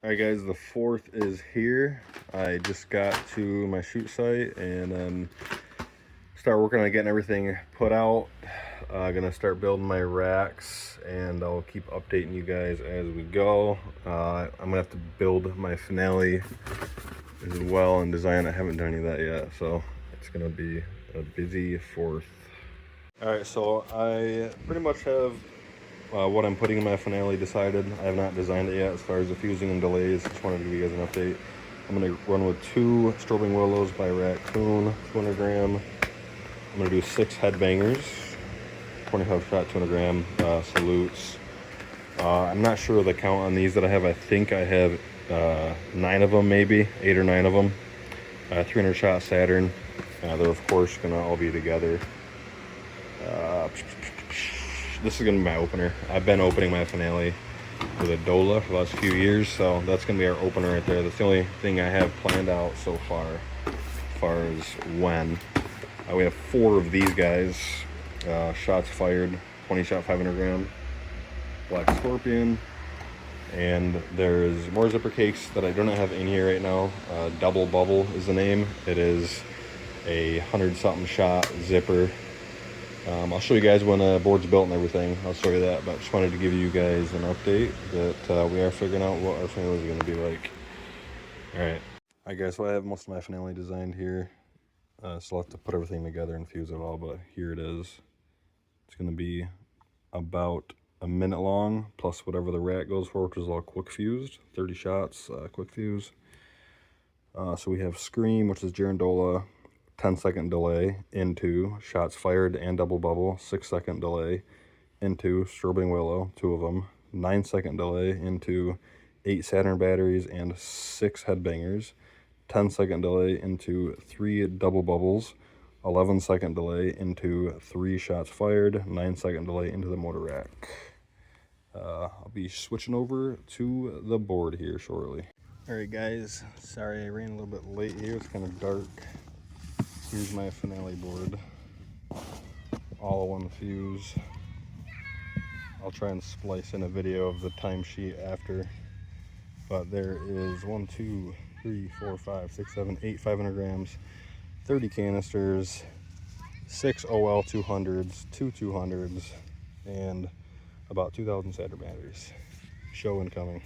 Alright guys, the 4th is here. I just got to my shoot site and start working on getting everything put out. Gonna start building my racks and I'll keep updating you guys as we go. I'm gonna have to build my finale as well and design. I haven't done any of that yet, so it's gonna be a busy 4th. Alright, so I pretty much have what I'm putting in my finale decided. I have not designed it yet as far as the fusing and delays. Just wanted to give you guys an update. I'm going to run with 2 strobing willows by Raccoon, 200 gram. I'm going to do 6 headbangers, 25 shot, 200 gram salutes. I'm not sure of the count on these that I have. I think I have 9 of them, maybe 8 or 9 of them. 300 shot Saturn. They're of course going to all be together. This is going to be my opener. I've been opening my finale with a Dola for the last few years, so that's going to be our opener right there. That's the only thing I have planned out so far, as far as when. We have 4 of these guys. Shots fired, 20 shot, 500 gram, Black Scorpion. And there's more zipper cakes that I do not have in here right now. Double Bubble is the name. It is a 100-something shot zipper. I'll show you guys when the board's built and everything. I'll show you that, but just wanted to give you guys an update that we are figuring out what our finale is going to be like. Alright guys, so I have most of my finale designed here. So I'll have to put everything together and fuse it all, but here it is. It's going to be about a minute long, plus whatever the rack goes for, which is all quick fused. 30 shots, quick fuse. So we have Scream, which is Girandola. 10-second delay into shots fired and double bubble, 6-second delay into strobing willow, 2 of them, 9-second delay into 8 Saturn batteries and 6 headbangers, 10-second delay into 3 double bubbles, 11-second delay into 3 shots fired, 9-second delay into the motor rack. I'll be switching over to the board here shortly. Alright guys, sorry I ran a little bit late here, it's kind of dark. Here's my finale board, all one fuse. I'll try and splice in a video of the timesheet after, but there is 1, 2, 3, 4, 5, 6, 7, 8 500 grams, 30 canisters, 6 OL 200s, 2 200s, and about 2,000 Saturn batteries. Show incoming.